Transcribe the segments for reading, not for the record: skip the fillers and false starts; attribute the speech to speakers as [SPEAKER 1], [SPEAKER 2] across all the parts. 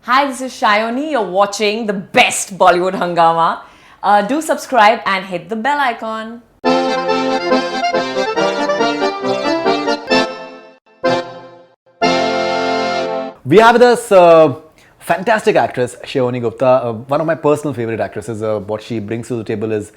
[SPEAKER 1] Hi, this is Sayani. You're watching the best Bollywood Hungama. Do subscribe and hit the bell icon.
[SPEAKER 2] We have this fantastic actress, Sayani Gupta, one of my personal favorite actresses. What she brings to the table is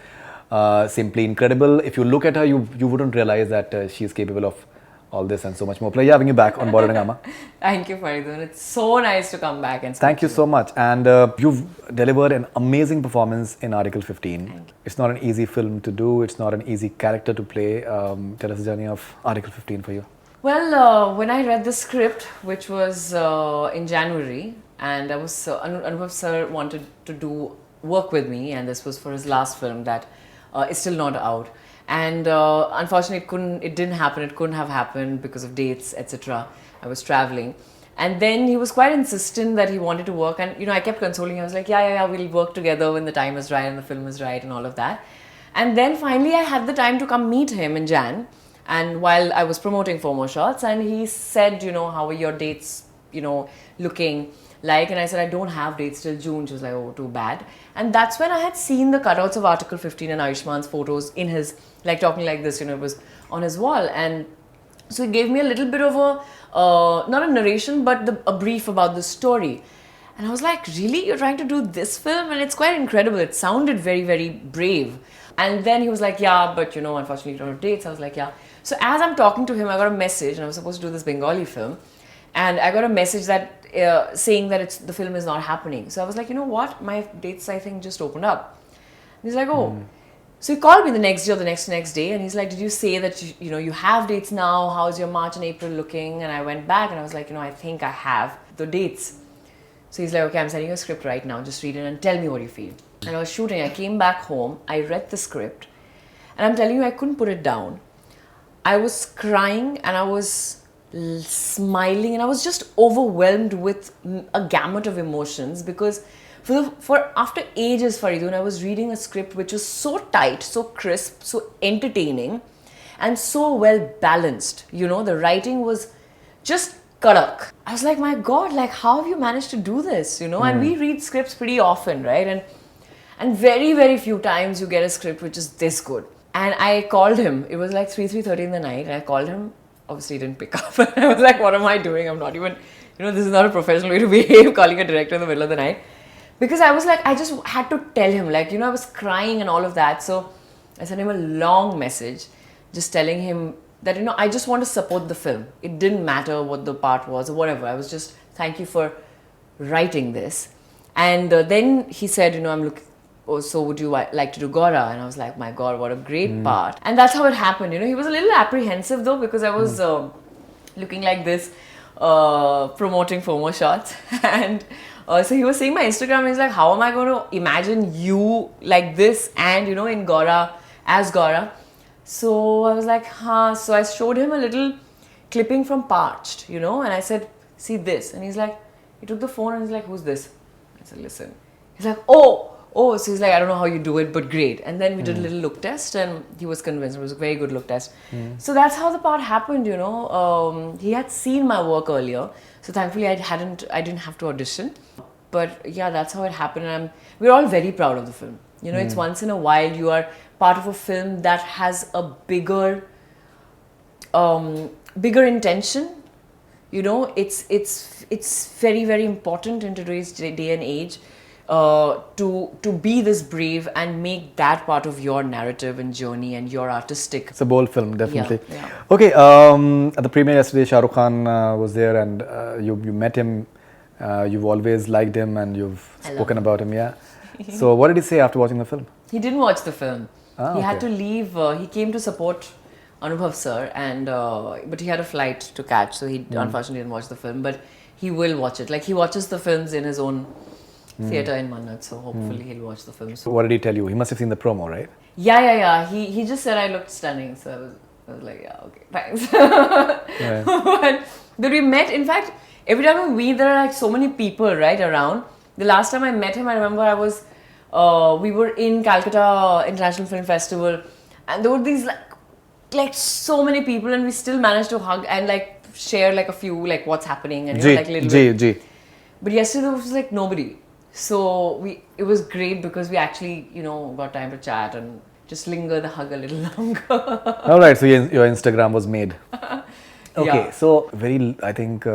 [SPEAKER 2] simply incredible. If you look at her, you wouldn't realize that she is capable of all this and so much more. Pleasure having you back on Bollywood Hungama.
[SPEAKER 1] Thank you, Faridoon. It's so nice to come back and
[SPEAKER 2] Thank you so much. And you've delivered an amazing performance in Article 15. It's not an easy film to do. It's not an easy character to play. Tell us the journey of Article 15 for you.
[SPEAKER 1] Well, when I read the script, which was in January, and I was Anubhav sir wanted to work with me, and this was for his last film that is still not out. And unfortunately, it didn't happen. It couldn't have happened because of dates, etc. I was traveling. And then he was quite insistent that he wanted to work. And, I kept consoling him. I was like, yeah, we'll work together when the time is right and the film is right and all of that. And then finally, I had the time to come meet him in Jan. And while I was promoting 4 More Shots, and he said, how are your dates, looking like? And I said, I don't have dates till June. She was like, oh, too bad. And that's when I had seen the cutouts of Article 15 and Ayushmann's photos in his, like talking like this, it was on his wall. And so he gave me a little bit of not a narration, but a brief about the story. And I was like, really? You're trying to do this film? And it's quite incredible. It sounded very, very brave. And then he was like, yeah, but unfortunately, you don't have dates. I was like, yeah. So as I'm talking to him, I got a message, and I was supposed to do this Bengali film. And I got a message that saying that the film is not happening. So I was like, you know what? My dates, I think, just opened up. And he's like, oh. So he called me the next day or the next day, and he's like, did you say that you have dates now? How's your March and April looking? And I went back and I was like, I think I have the dates. So he's like, okay, I'm sending you a script right now. Just read it and tell me what you feel. And I was shooting. I came back home. I read the script. And I'm telling you, I couldn't put it down. I was crying and I was smiling and I was just overwhelmed with a gamut of emotions because for after ages, Faridoon, I was reading a script which was so tight, so crisp, so entertaining and so well balanced. The writing was just kadak. I was like, my God, how have you managed to do this? And we read scripts pretty often, right? And very, very few times you get a script which is this good. And I called him. It was like 3:30 in the night. And I called him. Obviously, he didn't pick up. I was like, what am I doing? I'm not even, this is not a professional way to behave, calling a director in the middle of the night. Because I was like, I just had to tell him, I was crying and all of that. So I sent him a long message just telling him that, I just want to support the film. It didn't matter what the part was or whatever. I was just, thank you for writing this. And then he said, I'm looking, oh, so would you like to do Gora? And I was like, my God, what a great part. And that's how it happened. He was a little apprehensive though, because I was looking like this, promoting 4 More Shots. And so he was seeing my Instagram and he's like, how am I going to imagine you like this and, in Gora, as Gora? So I was like, huh. So I showed him a little clipping from Parched, and I said, see this. And he's like, he took the phone and he's like, who's this? I said, listen. He's like, oh, so he's like, I don't know how you do it, but great. And then we did a little look test and he was convinced. It was a very good look test. So that's how the part happened, He had seen my work earlier. So thankfully I didn't have to audition. But yeah, that's how it happened. And we're all very proud of the film. It's once in a while you are part of a film that has a bigger intention. It's very, very important in today's day and age. To be this brave and make that part of your narrative and journey and your artistic.
[SPEAKER 2] It's a bold film, definitely.
[SPEAKER 1] Yeah.
[SPEAKER 2] Okay, at the premiere yesterday, Shahrukh Khan was there and you met him. You've always liked him and you've spoken about him, yeah. So what did he say after watching the film?
[SPEAKER 1] He didn't watch the film. He had
[SPEAKER 2] okay.
[SPEAKER 1] to leave. He came to support Anubhav sir, and but he had a flight to catch, so he unfortunately didn't watch the film. But he will watch it. He watches the films in his own theatre in Mannat, so hopefully he'll watch the film.
[SPEAKER 2] So what did he tell you? He must have seen the promo, right?
[SPEAKER 1] Yeah. He just said I looked stunning, so I was like, yeah, okay, thanks.
[SPEAKER 2] Right.
[SPEAKER 1] but we met. In fact, every time we meet, there are so many people right around. The last time I met him, I remember we were in Calcutta International Film Festival, and there were these so many people, and we still managed to hug and share a few what's happening and little bit. But yesterday there was like nobody. So it was great because we actually, got time to chat and just linger the hug a little longer.
[SPEAKER 2] All right, so your Instagram was made. Okay,
[SPEAKER 1] Yeah.
[SPEAKER 2] so very, I think,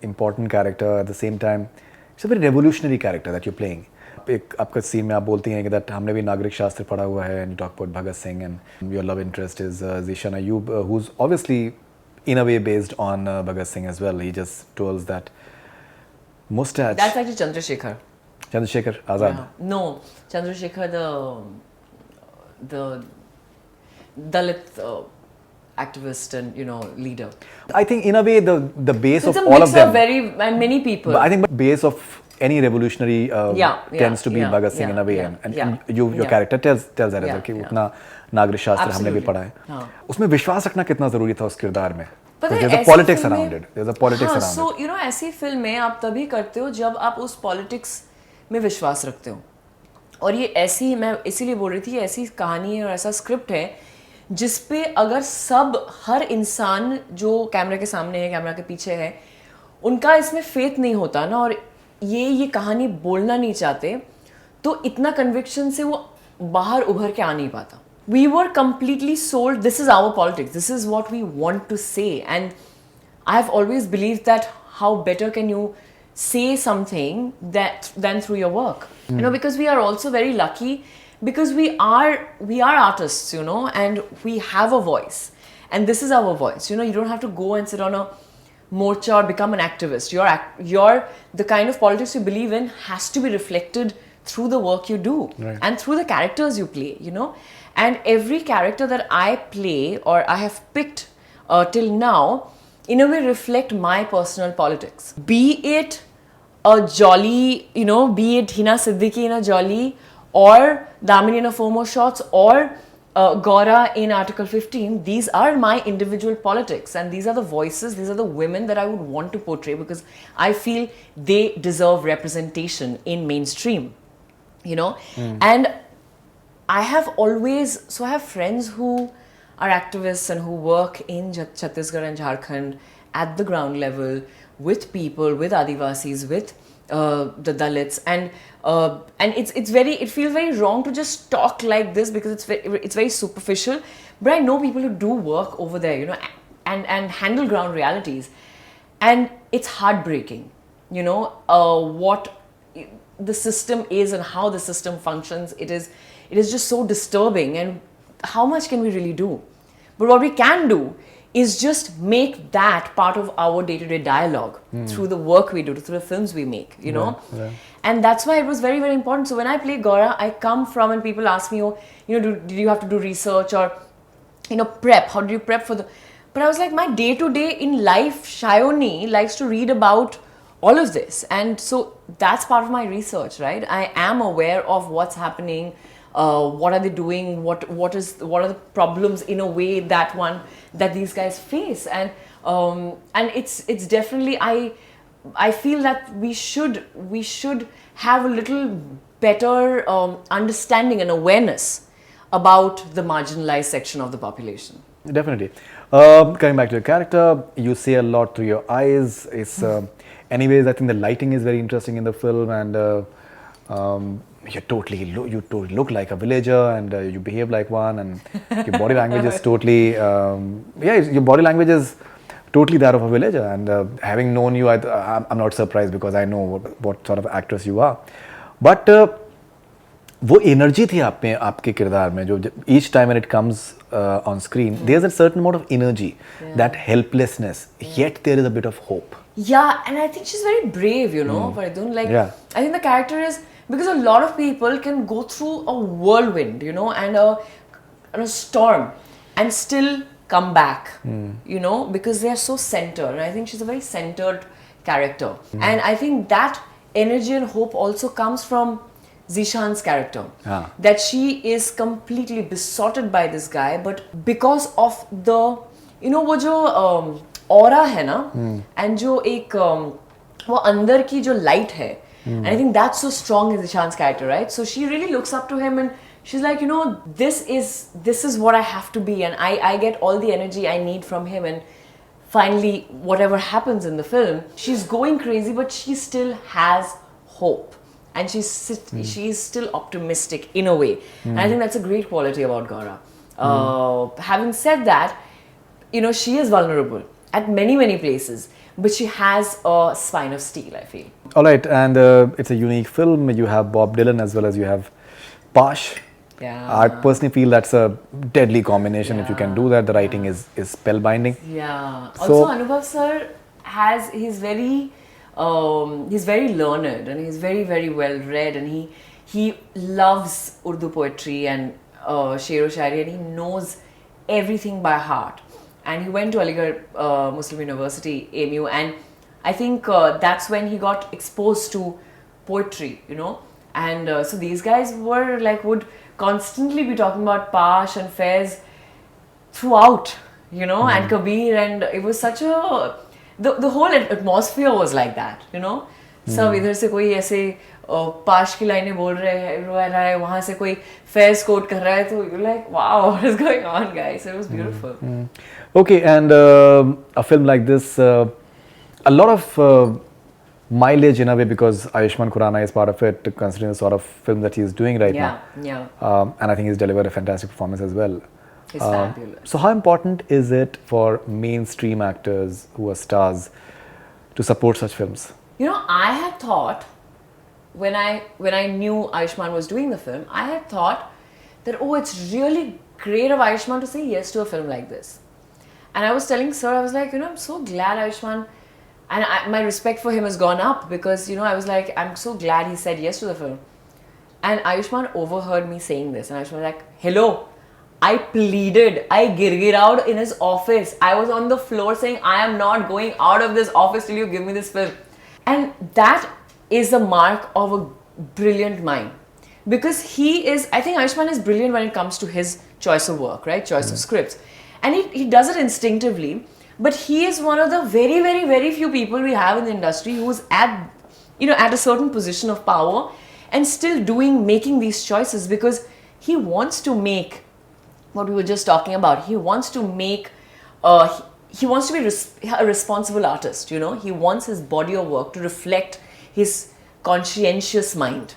[SPEAKER 2] important character at the same time. It's a very revolutionary character that you're playing. एक आपका scene में आप बोलती हैं कि that हमने भी नागरिक शास्त्र पढ़ा हुआ है and you talk about Bhagat Singh and your love interest is Zishan Ayub, who's obviously in a way based on Bhagat Singh as well. He just twirls that mustache.
[SPEAKER 1] That's actually Chandrasekhar.
[SPEAKER 2] Chandrasekhar Azad.
[SPEAKER 1] Yeah. No, Chandrasekhar, the Dalit activist and leader.
[SPEAKER 2] I think in a way the base
[SPEAKER 1] So it's
[SPEAKER 2] of
[SPEAKER 1] a
[SPEAKER 2] all
[SPEAKER 1] mix
[SPEAKER 2] of them.
[SPEAKER 1] of many people.
[SPEAKER 2] But I think the base of any revolutionary tends to be Bhagat Singh in a way, and your character tells that as well कि उतना नागरिक शास्त्र हमने भी पढ़ा है. उसमें विश्वास रखना कितना जरूरी था उस किरदार में? There's a politics around it. There's a politics around it.
[SPEAKER 1] So ऐसी फिल्में आप तभी करते हो जब आप उस पॉलिटिक्स में विश्वास रखते हो. और ये ऐसी, मैं इसीलिए बोल रही थी, ऐसी कहानी है और ऐसा स्क्रिप्ट है जिसपे अगर हर इंसान जो कैमरा के सामने है, कैमरा के पीछे है, उनका इसमें फेथ नहीं होता ना, और ये कहानी बोलना नहीं चाहते, तो इतना कन्विक्शन से वो बाहर उभर के आ नहीं पाता. We were completely sold, this is our politics, this is what we want to say, and I've always believed that how better can you say something than through your work. Because we are also very lucky because we are artists, and we have a voice, and this is our voice. You don't have to go and sit on a morcha or become an activist. The kind of politics you believe in has to be reflected through the work you do,
[SPEAKER 2] right,
[SPEAKER 1] and through the characters you play, and every character that I play or I have picked till now in a way reflect my personal politics. Be it a jolly, be it Hina Siddiqui in a jolly, or Damini in a FOMO shots, or Gaura in Article 15, these are my individual politics, and these are the voices, these are the women that I would want to portray because I feel they deserve representation in mainstream, and I have friends who are activists and who work in Chhattisgarh and Jharkhand at the ground level with people, with Adivasis, with the Dalits, and it feels very wrong to just talk like this because it's very superficial. But I know people who do work over there, and handle ground realities, and it's heartbreaking, what the system is and how the system functions. It is just so disturbing, and how much can we really do? But what we can do is just make that part of our day-to-day dialogue through the work we do, through the films we make,
[SPEAKER 2] Yeah.
[SPEAKER 1] And that's why it was very, very important. So when I play Gaura, I come from, and people ask me, did you have to do research or, prep? How do you prep for the... But I was like, my day-to-day in life, Shayoni likes to read about all of this. And so that's part of my research, right? I am aware of what's happening, what are they doing, what are the problems in a way that these guys face, and it's definitely, I feel that we should have a little better understanding and awareness about the marginalized section of the population.
[SPEAKER 2] Definitely. Coming back to your character, you say a lot through your eyes. Anyways, I think the lighting is very interesting in the film, and you totally look like a villager, and you behave like one, and your body language is totally your body language is totally that of a villager. And having known you, I'm not surprised because I know what sort of actress you are. But वो energy थी आपके किरदार में, जो each time when it comes on screen, there's a certain amount of energy, that helplessness, yet there is a bit of hope. Yeah,
[SPEAKER 1] and I think she's very brave, Faridoon. I think the character is, because a lot of people can go through a whirlwind, and a storm, and still come back, because they are so centered. And I think she's a very centered character. And I think that energy and hope also comes from Zishan's character. That she is completely besotted by this guy, but because of the, वो जो aura है ना, and जो एक वो अंदर की जो light है, and I think that's so strong in Zishan's character, right? So she really looks up to him, and she's like, this is what I have to be, and I get all the energy I need from him, and finally, whatever happens in the film, she's going crazy, but she still has hope. And she's still optimistic in a way. And I think that's a great quality about Gaura. Having said that, you know, she is vulnerable at many, many places, but she has a spine of steel, I feel.
[SPEAKER 2] All right, and it's a unique film. You have Bob Dylan as well as you have Pash.
[SPEAKER 1] Yeah.
[SPEAKER 2] I personally feel that's a deadly combination. If you can do that, the writing is spellbinding.
[SPEAKER 1] Yeah.
[SPEAKER 2] So,
[SPEAKER 1] Also, Anubhav sir he's very learned and he's very, very well read, and he loves Urdu poetry and Sher-o-Shayari, and he knows everything by heart. And he went to Aligarh Muslim University, AMU, and I think that's when he got exposed to poetry, you know. And so these guys would constantly be talking about Pash and Faiz throughout, you know, and Kabir, and it was such a the whole atmosphere was like that, you know. सब इधर से कोई ऐसे पाश की लाइनें बोल रहा है, वहाँ से कोई फैज कोट कर रहा है, तो you're like, wow, what is going on, guys? It was beautiful.
[SPEAKER 2] Okay, and a film like this, a lot of mileage in a way, because Ayushmann Khurrana is part of it, considering the sort of film that he's doing right now.
[SPEAKER 1] Yeah.
[SPEAKER 2] And I think he's delivered a fantastic performance as well.
[SPEAKER 1] He's fabulous.
[SPEAKER 2] So how important is it for mainstream actors who are stars to support such films?
[SPEAKER 1] You know, I had thought, when I knew Ayushmann was doing the film, I had thought that, oh, it's really great of Ayushmann to say yes to a film like this. And I was telling sir, I was like, you know, I'm so glad Ayushmann, and my respect for him has gone up, because, you know, I was like, I'm so glad he said yes to the film. And Ayushmann overheard me saying this, and Ayushmann was like, hello, I pleaded, I girgirowed in his office. I was on the floor saying, I am not going out of this office till you give me this film. And that is the mark of a brilliant mind. Because I think Ayushmann is brilliant when it comes to his choice of work, right? Choice of scripts. And he does it instinctively. But he is one of the very, very, very few people we have in the industry who's at a certain position of power and still making these choices, because he wants to make what we were just talking about. He wants to make, he wants to be a responsible artist, you know. He wants his body of work to reflect his conscientious mind.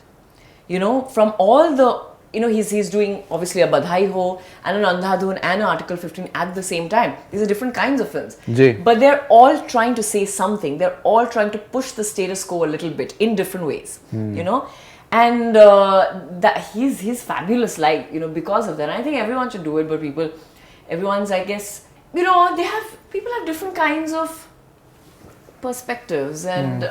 [SPEAKER 1] You know, from all the, you know, he's doing obviously a Badhai Ho and an Andhadhun and an Article 15 at the same time. These are different kinds of films. But they're all trying to say something. They're all trying to push the status quo a little bit in different ways, you know. And that he's fabulous, like, you know, because of that. And I think everyone should do it, but everyone's, I guess, you know, people have different kinds of perspectives, and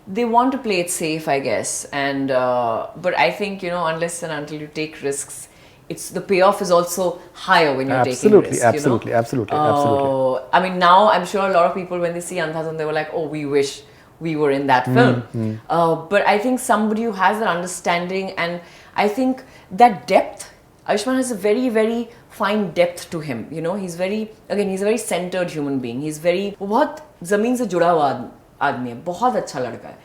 [SPEAKER 1] they want to play it safe, I guess. And but I think, you know, unless and until you take risks, the payoff is also higher when you're taking risks.
[SPEAKER 2] Absolutely.
[SPEAKER 1] I mean, now I'm sure a lot of people, when they see Andhadhun, they were like, oh, we wish we were in that film. But I think somebody who has that understanding, and I think that depth, Ayushmann has a very, very fine depth to him, you know. He's a very centered human being. He's बहुत ज़मीन से जुड़ा हुआ आदमी है, बहुत अच्छा लड़का है.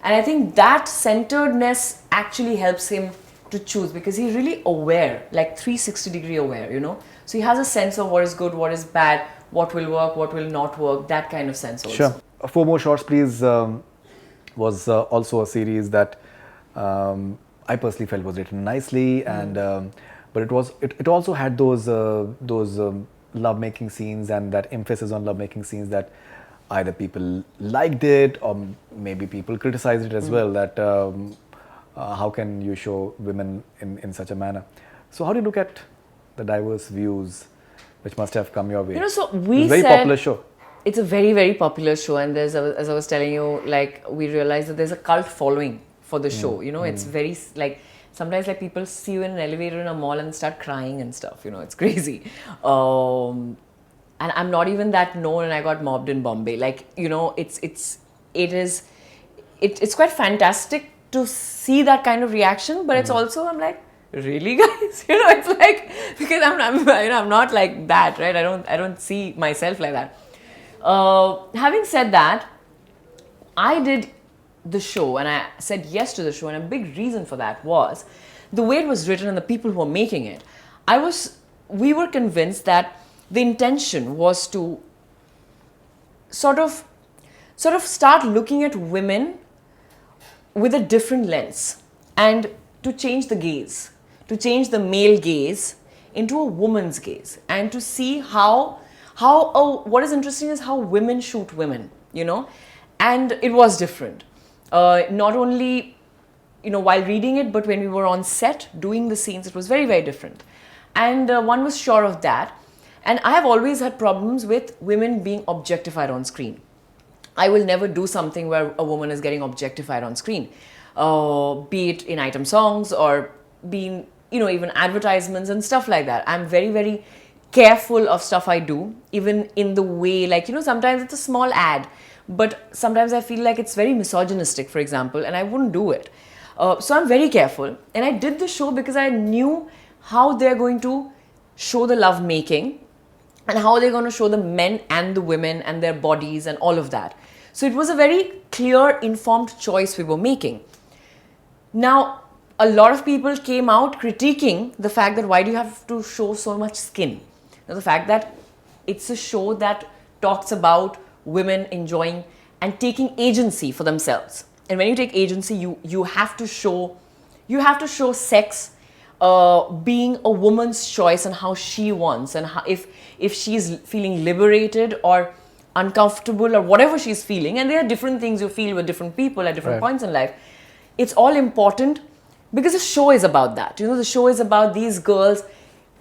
[SPEAKER 1] And I think that centeredness actually helps him to choose, because he's really aware, like 360-degree aware, you know. So he has a sense of what is good, what is bad, what will work, what will not work, that kind of sense also.
[SPEAKER 2] Sure. 4 More Shots, Please was also a series that I personally felt was written nicely, and but it also had those love-making scenes and that emphasis on love-making scenes that either people liked it or maybe people criticized it as well, that how can you show women in such a manner. So how do you look at the diverse views which must have come your way?
[SPEAKER 1] You know, so
[SPEAKER 2] it's a very popular show.
[SPEAKER 1] It's a very, very popular show, and there's, as I was telling you, like, we realized that there's a cult following for the show, you know. It's very, like, sometimes, like, people see you in an elevator in a mall and start crying and stuff, you know. It's crazy. And I'm not even that known, and I got mobbed in Bombay. Like, you know, it's quite fantastic to see that kind of reaction, but it's also, I'm like, really, guys? You know, it's like, because I'm not like that, right? I don't see myself like that. Having said that, I did the show and I said yes to the show, and a big reason for that was the way it was written and the people who were making it. We were convinced that the intention was to sort of start looking at women with a different lens, and to change the gaze, to change the male gaze into a woman's gaze, and to see how what is interesting is how women shoot women, you know. And it was different, not only, you know, while reading it, but when we were on set doing the scenes, it was very, very different. And one was sure of that. And I have always had problems with women being objectified on screen. I will never do something where a woman is getting objectified on screen, be it in item songs or being, you know, even advertisements and stuff like that. I'm very, very careful of stuff I do, even in the way, like, you know, sometimes it's a small ad, but sometimes I feel like it's very misogynistic, for example, and I wouldn't do it. So I'm very careful. And I did the show because I knew how they're going to show the love making and how they're going to show the men and the women and their bodies and all of that. So it was a very clear, informed choice we were making. Now, a lot of people came out critiquing the fact that why do you have to show so much skin? Now, the fact that it's a show that talks about women enjoying and taking agency for themselves. And when you take agency, you have to show sex being a woman's choice and how she wants, and how, if she's feeling liberated or uncomfortable or whatever she's feeling, and there are different things you feel with different people at different points in life. It's all important because the show is about that. You know, the show is about these girls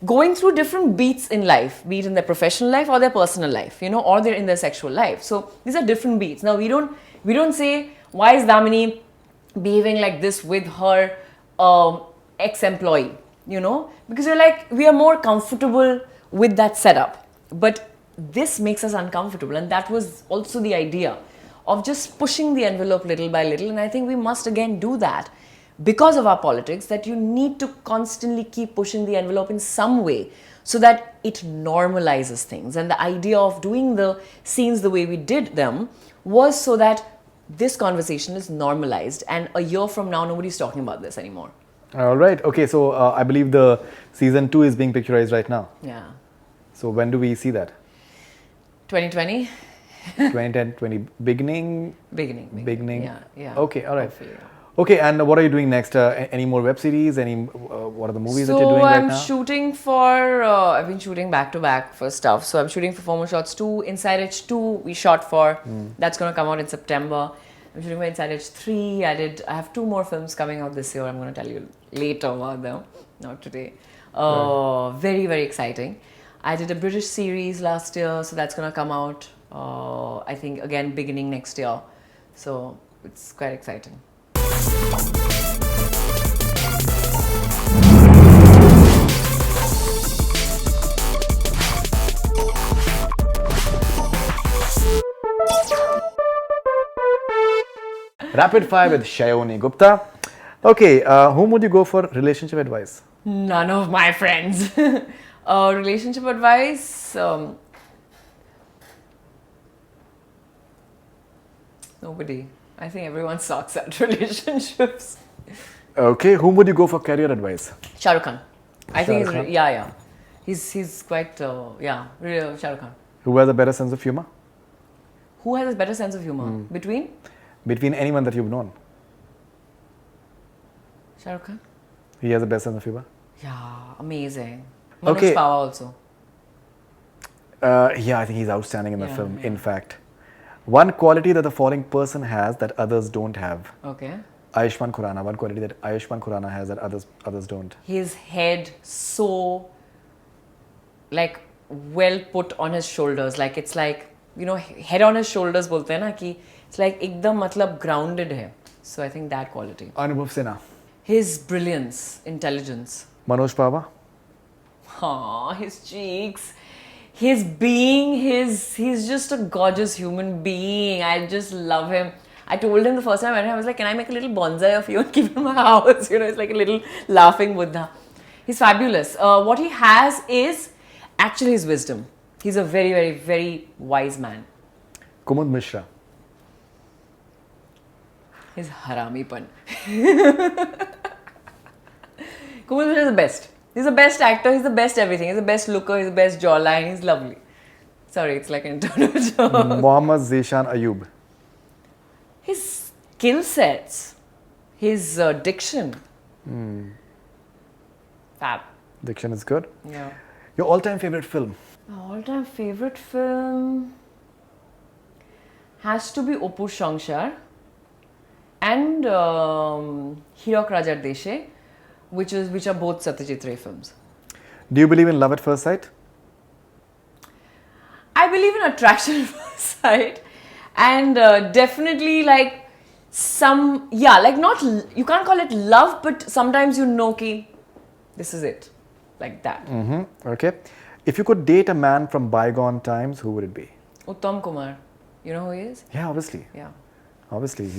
[SPEAKER 1] going through different beats in life, be it in their professional life or their personal life, you know, or they're in their sexual life. So these are different beats. Now we don't say, why is Damini behaving like this with her ex-employee, you know, because you're like, we are more comfortable with that setup, but this makes us uncomfortable. And that was also the idea of just pushing the envelope little by little. And I think we must again do that because of our politics, that you need to constantly keep pushing the envelope in some way so that it normalizes things. And the idea of doing the scenes the way we did them was so that this conversation is normalized, and a year from now nobody's talking about this anymore.
[SPEAKER 2] All right. Okay, so I believe the season 2 is being picturized right now.
[SPEAKER 1] Yeah.
[SPEAKER 2] So when do we see that?
[SPEAKER 1] 2020.
[SPEAKER 2] 2010, 20 beginning.
[SPEAKER 1] Yeah.
[SPEAKER 2] Okay, all right.
[SPEAKER 1] Hopefully.
[SPEAKER 2] Okay, and what are you doing next? Any more web series? What are the movies that you're doing right now?
[SPEAKER 1] So I'm shooting for, I've been shooting back to back for stuff. So I'm shooting for Formal Shots 2, Inside Edge 2 we shot for. That's going to come out in September. I'm shooting for Inside Edge 3. I have 2 more films coming out this year. I'm going to tell you later about them, not today. Very, very exciting. I did a British series last year, so that's going to come out, I think, again, beginning next year. So it's quite exciting.
[SPEAKER 2] Rapid fire with Sayani Gupta. Okay, whom would you go for relationship advice?
[SPEAKER 1] None of my friends. Relationship advice? Nobody. I think everyone sucks at relationships.
[SPEAKER 2] Okay, whom would you go for career advice?
[SPEAKER 1] Shahrukh Khan. I think
[SPEAKER 2] Shahrukh Khan?
[SPEAKER 1] yeah. He's quite, real Shahrukh Khan.
[SPEAKER 2] Who has a better sense of humor?
[SPEAKER 1] Who has a better sense of humor?
[SPEAKER 2] Between anyone that you've known.
[SPEAKER 1] Shahrukh Khan?
[SPEAKER 2] He has the best sense of humor?
[SPEAKER 1] Yeah, amazing. Manoj
[SPEAKER 2] Okay.
[SPEAKER 1] Pawa also.
[SPEAKER 2] Yeah, I think he's outstanding in the film, in fact. One quality that the following person has that others don't have.
[SPEAKER 1] Okay.
[SPEAKER 2] Ayushmann Khurrana. One quality that Ayushmann Khurrana has that others don't.
[SPEAKER 1] His head so, like, well put on his shoulders. Like, it's like, you know, head on his shoulders bolte hai na ki it's like ekdam matlab grounded hai. So I think that quality.
[SPEAKER 2] Anubhav Sinha.
[SPEAKER 1] His brilliance, intelligence.
[SPEAKER 2] Manoj Pawa.
[SPEAKER 1] Aww, his cheeks. His being, he's just a gorgeous human being. I just love him. I told him the first time I met him, I was like, can I make a little bonsai of you and keep it in my house? You know, it's like a little laughing Buddha. He's fabulous. What he has is actually his wisdom. He's a very, very, very wise man.
[SPEAKER 2] Kumud Mishra.
[SPEAKER 1] His harami-pan. Kumud Mishra is the best. He's the best actor, he's the best everything. He's the best looker, he's the best jawline, he's lovely. Sorry, it's like an internal joke.
[SPEAKER 2] Mohammad Zeshan Ayub.
[SPEAKER 1] His skill sets, his diction. Fab.
[SPEAKER 2] Diction is good.
[SPEAKER 1] Yeah.
[SPEAKER 2] Your all-time favorite film?
[SPEAKER 1] My all-time favorite film has to be Opur Shangshar and Hirok Rajar Deshe, which are both Satyajit Ray films.
[SPEAKER 2] Do you believe in love at first sight?
[SPEAKER 1] I believe in attraction at first sight, and definitely like not, you can't call it love, but sometimes you know ki this is it, like that.
[SPEAKER 2] Okay. If you could date a man from bygone times, who would it be?
[SPEAKER 1] Uttam Kumar, you know who he is?
[SPEAKER 2] Yeah, obviously.
[SPEAKER 1] Yeah.
[SPEAKER 2] Obviously.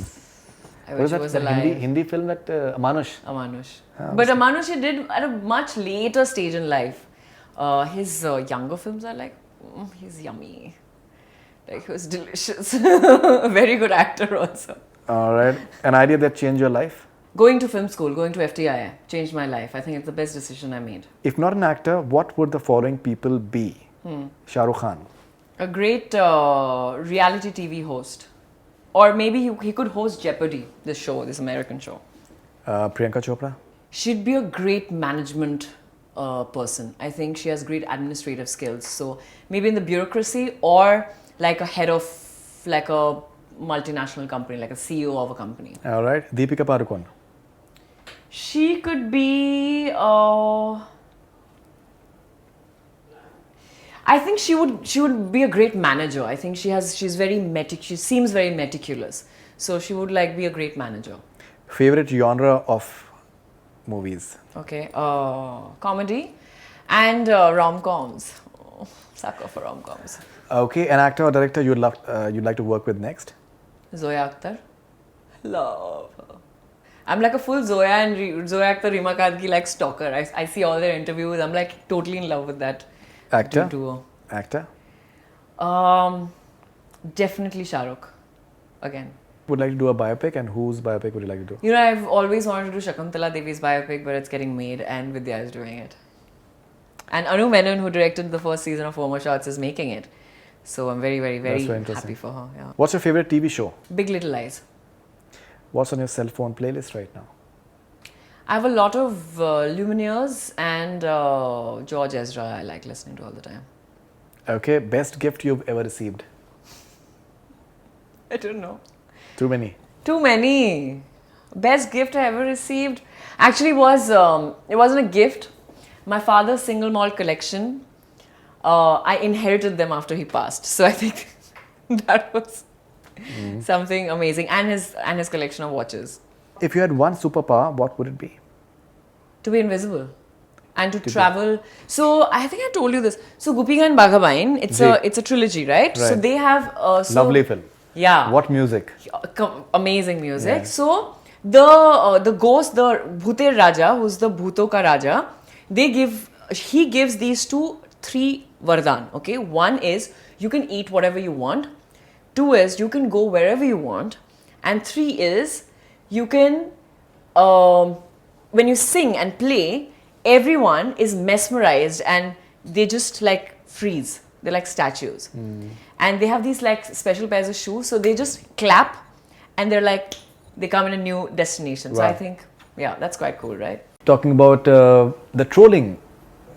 [SPEAKER 1] I
[SPEAKER 2] What
[SPEAKER 1] wish
[SPEAKER 2] is
[SPEAKER 1] he
[SPEAKER 2] that?
[SPEAKER 1] was
[SPEAKER 2] That
[SPEAKER 1] alive.
[SPEAKER 2] Hindi film that Amanush.
[SPEAKER 1] Amanush. But Amanush he did at a much later stage in life. His younger films are like, he's yummy. Like, he was delicious. Very good actor also.
[SPEAKER 2] All right. An idea that changed your life?
[SPEAKER 1] Going to film school, going to FTI changed my life. I think it's the best decision I made.
[SPEAKER 2] If not an actor, what would the following people be? Shahrukh Khan.
[SPEAKER 1] A great reality TV host. Or maybe he could host Jeopardy, this show, this American show.
[SPEAKER 2] Priyanka Chopra.
[SPEAKER 1] She'd be a great management person. I think she has great administrative skills. So maybe in the bureaucracy or like a head of like a multinational company, like a CEO of a company.
[SPEAKER 2] All right. Deepika Padukone.
[SPEAKER 1] She could be. I think she would be a great manager. I think she seems very meticulous. So she would like be a great manager.
[SPEAKER 2] Favorite genre of movies?
[SPEAKER 1] Okay, comedy and rom-coms. Oh, sucker for rom-coms.
[SPEAKER 2] Okay, an actor or director you'd like to work with next?
[SPEAKER 1] Zoya Akhtar. Love her. I'm like a full Zoya and Zoya Akhtar Rima Kadgi like stalker. I see all their interviews. I'm like totally in love with that
[SPEAKER 2] Actor?
[SPEAKER 1] duo.
[SPEAKER 2] Actor?
[SPEAKER 1] Definitely Shahrukh. Again.
[SPEAKER 2] Would like to do a biopic, and whose biopic would you like to do?
[SPEAKER 1] You know, I've always wanted to do Shakuntala Devi's biopic, but it's getting made and Vidya is doing it. And Anu Menon, who directed the first season of Homo Shots, is making it. So I'm very, very, very happy for her. Yeah.
[SPEAKER 2] What's your favorite TV show?
[SPEAKER 1] Big Little Lies.
[SPEAKER 2] What's on your cell phone playlist right now?
[SPEAKER 1] I have a lot of Lumineers and George Ezra I like listening to all the time.
[SPEAKER 2] Okay, best gift you've ever received?
[SPEAKER 1] I don't know.
[SPEAKER 2] Too many.
[SPEAKER 1] Too many. Best gift I ever received actually was, it wasn't a gift. My father's single malt collection, I inherited them after he passed. So I think that was something amazing. And his collection of watches.
[SPEAKER 2] If you had one superpower, what would it be?
[SPEAKER 1] To be invisible. And to travel. So I think I told you this. So Gupika and Bhagabain, it's a trilogy, right? So they have...
[SPEAKER 2] Lovely film.
[SPEAKER 1] Yeah.
[SPEAKER 2] What music?
[SPEAKER 1] Amazing music. Yeah. So the ghost, the Bhuter Raja, who's the Bhuto ka Raja, he gives these 3 Vardhan. Okay, one is you can eat whatever you want. 2 is you can go wherever you want. And 3 is you can, when you sing and play, everyone is mesmerized and they just like freeze. They're like statues. And they have these like special pairs of shoes. So they just clap and they're like, they come in a new destination. So I think, yeah, that's quite cool, right?
[SPEAKER 2] Talking about the trolling,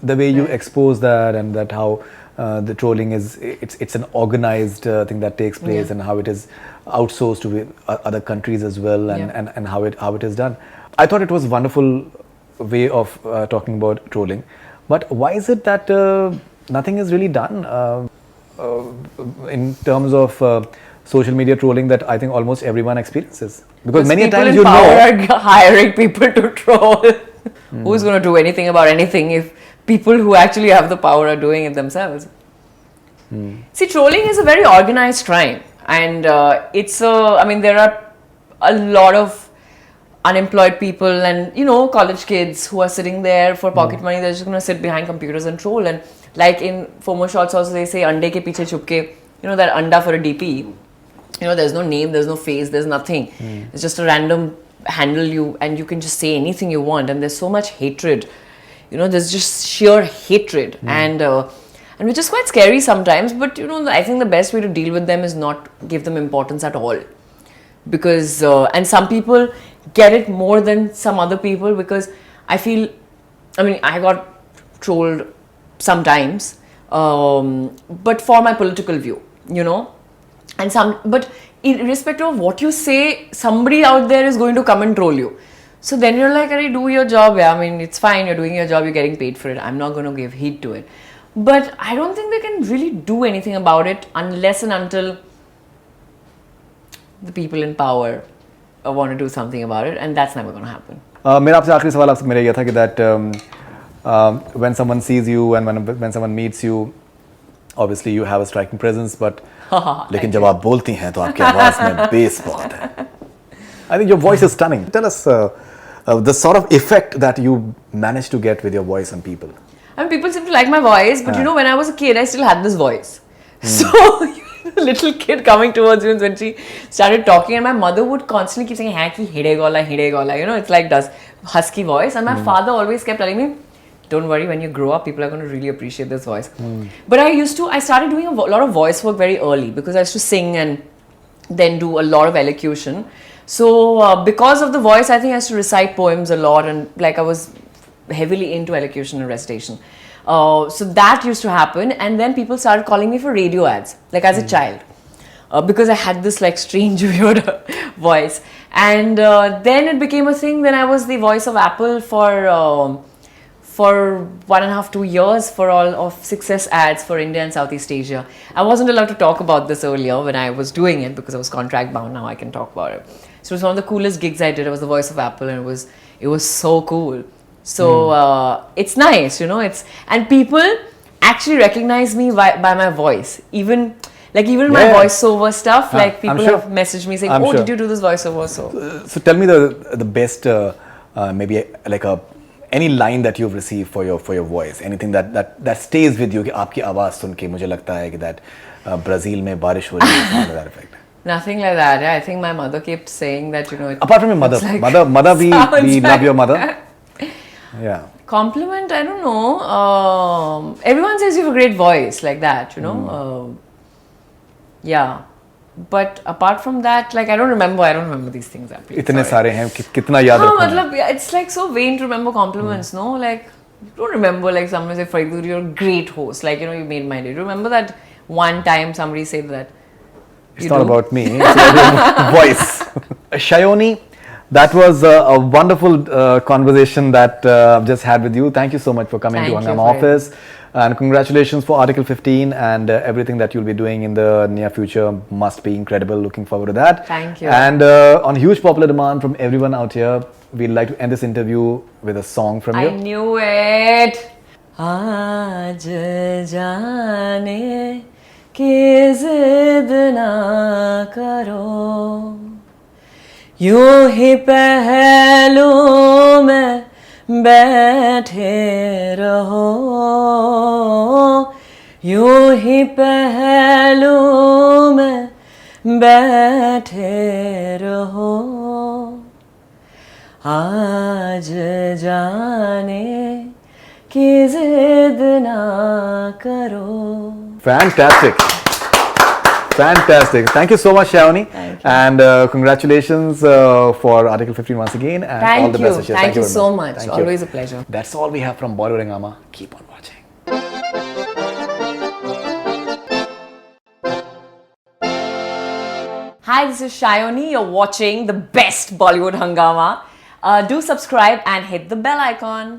[SPEAKER 2] the way you expose that and that how the trolling it's an organized thing that takes place and how it is outsourced to other countries as well and how it is done. I thought it was a wonderful way of talking about trolling. But why is it that nothing is really done in terms of social media trolling that I think almost everyone experiences? Because many times
[SPEAKER 1] people in power are hiring people to troll. Who's going to do anything about anything if people who actually have the power are doing it themselves? See, trolling is a very organized crime, and there are a lot of unemployed people and college kids who are sitting there for pocket money. They're just going to sit behind computers and troll. And like in FOMO shots also they say ande ke piche chupke, that anda for a DP, there's no name, there's no face, there's nothing. It's just a random handle and you can just say anything you want, and there's so much hatred. There's just sheer hatred. And and which is quite scary sometimes. But you know, I think the best way to deal with them is not give them importance at all, because and some people get it more than some other people, because I feel, I mean, I got trolled sometimes, but for my political view, you know, and but irrespective of what you say, somebody out there is going to come and troll you. So then you're like, "Arey, do your job, yeah. I mean, it's fine. You're doing your job. You're getting paid for it. I'm not going to give heed to it." But I don't think they can really do anything about it unless and until the people in power want to do something about it, and that's never going to happen.
[SPEAKER 2] मेरा आपसे आखिरी सवाल आपसे मेरा ये था कि that when someone sees you and when someone meets you, obviously you have a striking presence, but लेकिन जब आप बोलती हैं तो आपकी आवाज़ में bass बहुत है. I think your voice is stunning. Tell us the sort of effect that you managed to get with your voice on people.
[SPEAKER 1] I mean, people seem to like my voice, but you know, when I was a kid, I still had this voice. So, a little kid coming towards me when she started talking, and my mother would constantly keep saying, "Hai ki hide gola," you know, it's like this husky voice. And my father always kept telling me, "Don't worry, when you grow up, people are going to really appreciate this voice." But I started doing a lot of voice work very early, because I used to sing and then do a lot of elocution. So, because of the voice, I think I used to recite poems a lot, and like I was heavily into elocution and recitation. So that used to happen, and then people started calling me for radio ads, like as a child, because I had this like strange weird voice. And then it became a thing. Then I was the voice of Apple for 1.5-2 years for all of success ads for India and Southeast Asia. I wasn't allowed to talk about this earlier when I was doing it, because I was contract bound. Now I can talk about it. So it was one of the coolest gigs I did. I was the voice of Apple, and it was so cool. So it's nice, you know. And people actually recognize me by my voice, even my voiceover stuff. Like people have messaged me saying, "Oh, did you do this voiceover?"
[SPEAKER 2] So tell me the best maybe like any line that you've received for your voice, anything that stays with you कि आपकी आवाज़ सुन के मुझे लगता है कि that Brazil में बारिश हो रही है, something like that effect.
[SPEAKER 1] Nothing like that. Yeah, I think my mother kept saying that, you know.
[SPEAKER 2] Apart from your mother, we love your mother. Yeah.
[SPEAKER 1] Compliment, I don't know. Everyone says you have a great voice, like that, you know. Yeah. But apart from that, like I don't remember these things.
[SPEAKER 2] इतने सारे हैं कितना याद रखूं?
[SPEAKER 1] It's like so vain to remember compliments, no? Like you don't remember like someone say, "Faridoon, you're a great host." Like, you know, you made my day. Do you remember that one time somebody said that?
[SPEAKER 2] It's not about me. It's about your voice. Sayani, that was a wonderful conversation that I've just had with you. Thank you so much for coming to Hungama office. And congratulations for Article 15 and everything that you'll be doing in the near future must be incredible. Looking forward to that.
[SPEAKER 1] Thank you.
[SPEAKER 2] And on huge popular demand from everyone out here, we'd like to end this interview with a song from you.
[SPEAKER 1] I knew it. Aaj jaane ki zid na karo, यूं ही पहलू में बैठे रहो, यूं ही पहलू में बैठे रहो, आज जाने की जिद ना करो.
[SPEAKER 2] Fantastic. Fantastic. Thank you so much, Sayani. And congratulations for Article 15 once again. And all the best.
[SPEAKER 1] Thank you so much. Always a pleasure.
[SPEAKER 2] That's all we have from Bollywood Hungama. Keep on watching.
[SPEAKER 1] Hi, this is Sayani. You're watching the best Bollywood Hungama. Do subscribe and hit the bell icon.